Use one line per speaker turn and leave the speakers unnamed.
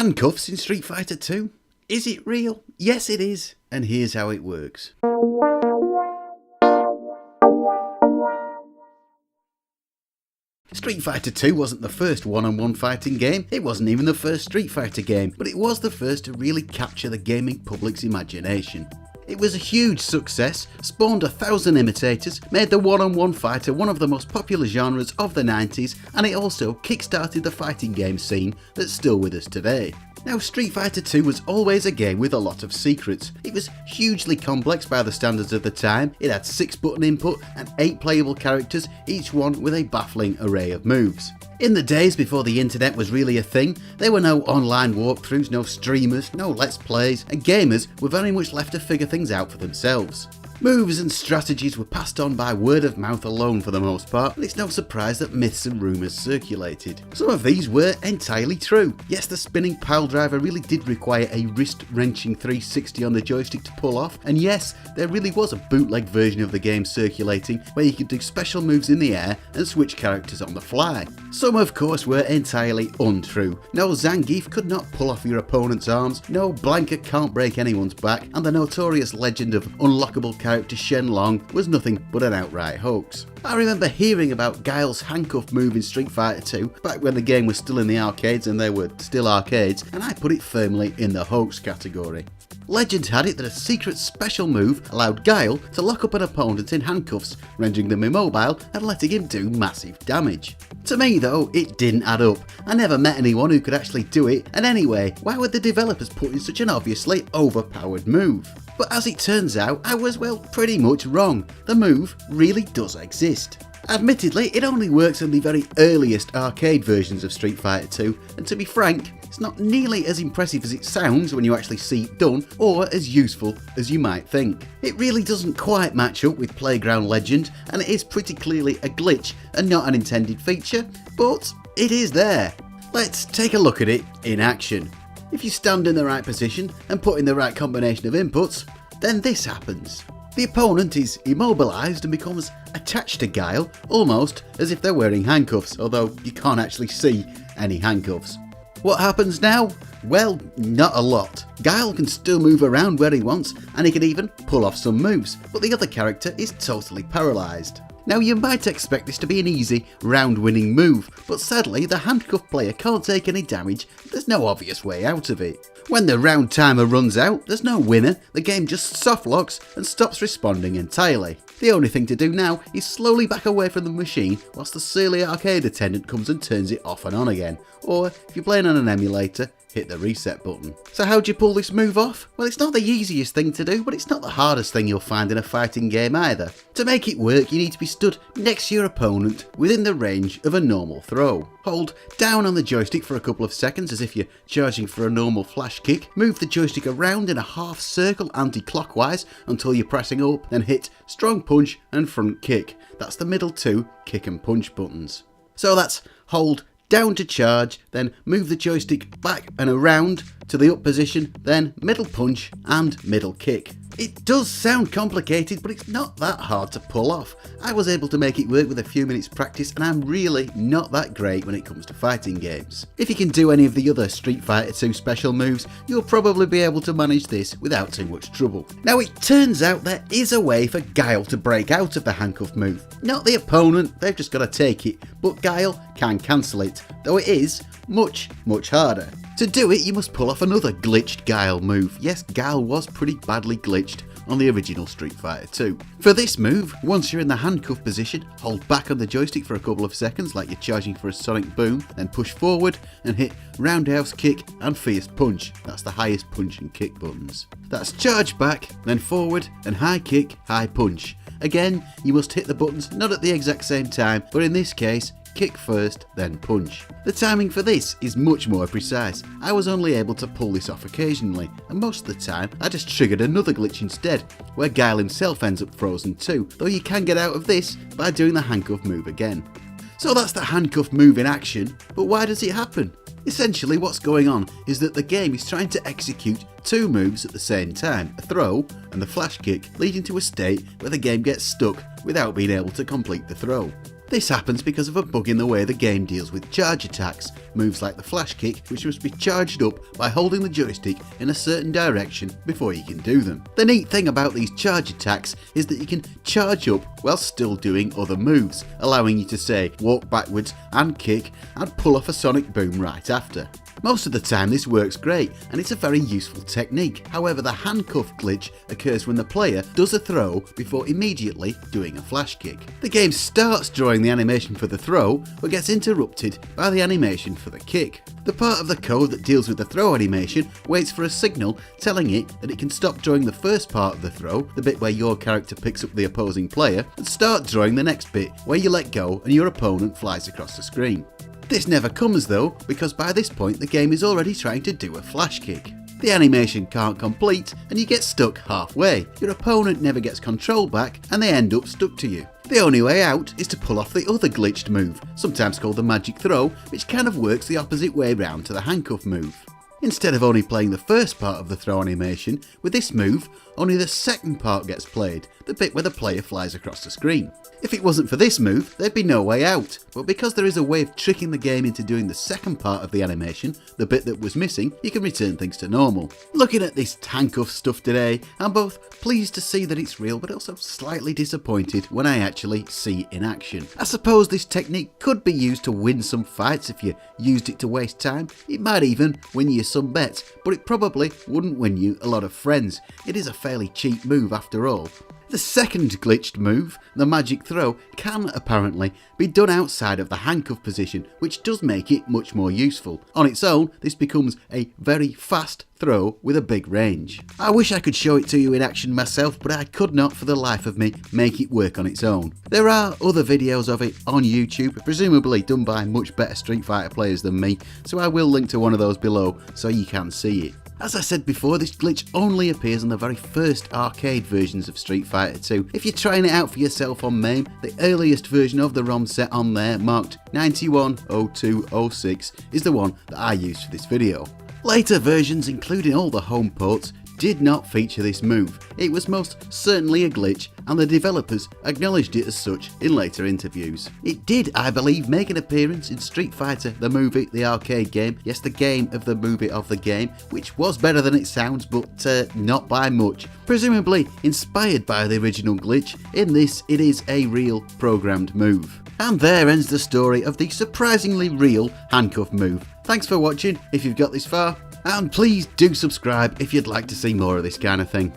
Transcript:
Handcuffs in Street Fighter 2? Is it real? Yes it is, and here's how it works. Street Fighter 2 wasn't the first one-on-one fighting game, it wasn't even the first Street Fighter game, but it was the first to really capture the gaming public's imagination. It was a huge success, spawned 1,000 imitators, made the one-on-one fighter one of the most popular genres of the 90s, and it also kick-started the fighting game scene that's still with us today. Now, Street Fighter 2 was always a game with a lot of secrets. It was hugely complex by the standards of the time, it had 6-button input and 8 playable characters, each one with a baffling array of moves. In the days before the internet was really a thing, there were no online walkthroughs, no streamers, no let's plays, and gamers were very much left to figure things out for themselves. Moves and strategies were passed on by word of mouth alone for the most part, and it's no surprise that myths and rumours circulated. Some of these were entirely true. Yes, the spinning pile driver really did require a wrist-wrenching 360 on the joystick to pull off, and yes, there really was a bootleg version of the game circulating where you could do special moves in the air and switch characters on the fly. Some of course were entirely untrue. No Zangief could not pull off your opponent's arms, no Blanka can't break anyone's back, and the notorious legend of unlockable character Shenlong was nothing but an outright hoax. I remember hearing about Guile's Handcuff move in Street Fighter 2 back when the game was still in the arcades and they were still arcades, and I put it firmly in the hoax category. Legend had it that a secret special move allowed Guile to lock up an opponent in handcuffs, rendering them immobile and letting him do massive damage. To me though, it didn't add up. I never met anyone who could actually do it, and anyway, why would the developers put in such an obviously overpowered move? But as it turns out, I was, well, pretty much wrong. The move really does exist. Admittedly, it only works in the very earliest arcade versions of Street Fighter 2, and to be frank, it's not nearly as impressive as it sounds when you actually see it done, or as useful as you might think. It really doesn't quite match up with Playground Legend, and it is pretty clearly a glitch and not an intended feature, but it is there. Let's take a look at it in action. If you stand in the right position and put in the right combination of inputs, then this happens. The opponent is immobilised and becomes attached to Guile, almost as if they're wearing handcuffs, although you can't actually see any handcuffs. What happens now? Well, not a lot. Guile can still move around where he wants, and he can even pull off some moves, but the other character is totally paralysed. Now you might expect this to be an easy, round-winning move, but sadly the handcuff player can't take any damage, there's no obvious way out of it. When the round timer runs out, there's no winner, the game just soft locks and stops responding entirely. The only thing to do now is slowly back away from the machine whilst the surly arcade attendant comes and turns it off and on again, or if you're playing on an emulator, hit the reset button. So how do you pull this move off? Well, it's not the easiest thing to do, but it's not the hardest thing you'll find in a fighting game either. To make it work, you need to be stood next to your opponent within the range of a normal throw. Hold down on the joystick for a couple of seconds as if you're charging for a normal flash kick, move the joystick around in a half circle anti-clockwise until you're pressing up, then hit strong punch and front kick. That's the middle two kick and punch buttons. So that's hold down to charge, then move the joystick back and around to the up position, then middle punch and middle kick. It does sound complicated, but it's not that hard to pull off. I was able to make it work with a few minutes practice, and I'm really not that great when it comes to fighting games. If you can do any of the other Street Fighter 2 special moves, you'll probably be able to manage this without too much trouble. Now it turns out there is a way for Guile to break out of the handcuff move. Not the opponent, they've just got to take it, but Guile can cancel it, though it is much harder. To do it, you must pull off another glitched Guile move. Yes, Guile was pretty badly glitched on the original Street Fighter 2. For this move, once you're in the handcuff position, hold back on the joystick for a couple of seconds like you're charging for a sonic boom, then push forward and hit roundhouse kick and fierce punch. That's the highest punch and kick buttons. That's charge back, then forward and high kick, high punch. Again, you must hit the buttons not at the exact same time, but in this case, kick first, then punch. The timing for this is much more precise. I was only able to pull this off occasionally, and most of the time I just triggered another glitch instead, where Guile himself ends up frozen too, though you can get out of this by doing the handcuff move again. So that's the handcuff move in action, but why does it happen? Essentially what's going on is that the game is trying to execute two moves at the same time, a throw and the flash kick, leading to a state where the game gets stuck without being able to complete the throw. This happens because of a bug in the way the game deals with charge attacks, moves like the flash kick which must be charged up by holding the joystick in a certain direction before you can do them. The neat thing about these charge attacks is that you can charge up while still doing other moves, allowing you to say walk backwards and kick and pull off a sonic boom right after. Most of the time this works great and it's a very useful technique. However, the handcuff glitch occurs when the player does a throw before immediately doing a flash kick. The game starts drawing the animation for the throw but gets interrupted by the animation for the kick. The part of the code that deals with the throw animation waits for a signal telling it that it can stop drawing the first part of the throw, the bit where your character picks up the opposing player, and start drawing the next bit where you let go and your opponent flies across the screen. This never comes though, because by this point the game is already trying to do a flash kick. The animation can't complete and you get stuck halfway. Your opponent never gets control back and they end up stuck to you. The only way out is to pull off the other glitched move, sometimes called the magic throw, which kind of works the opposite way round to the handcuff move. Instead of only playing the first part of the throw animation, with this move, only the second part gets played, the bit where the player flies across the screen. If it wasn't for this move, there'd be no way out, but because there is a way of tricking the game into doing the second part of the animation, the bit that was missing, you can return things to normal. Looking at this handcuff stuff today, I'm both pleased to see that it's real, but also slightly disappointed when I actually see it in action. I suppose this technique could be used to win some fights if you used it to waste time. It might even win you some bets, but it probably wouldn't win you a lot of friends. It is a fairly cheap move after all. The second glitched move, the magic throw, can apparently be done outside of the handcuff position, which does make it much more useful. On its own, this becomes a very fast throw with a big range. I wish I could show it to you in action myself, but I could not for the life of me make it work on its own. There are other videos of it on YouTube, presumably done by much better Street Fighter players than me, so I will link to one of those below so you can see it. As I said before, this glitch only appears on the very first arcade versions of Street Fighter 2. If you're trying it out for yourself on MAME, the earliest version of the ROM set on there, marked 910206, is the one that I used for this video. Later versions, including all the home ports, did not feature this move. It was most certainly a glitch, and the developers acknowledged it as such in later interviews. It did, I believe, make an appearance in Street Fighter the movie, the arcade game, yes, the game of the movie of the game, which was better than it sounds, but not by much. Presumably inspired by the original glitch, in this it is a real programmed move. And there ends the story of the surprisingly real handcuff move. Thanks for watching if you've got this far, and please do subscribe if you'd like to see more of this kind of thing.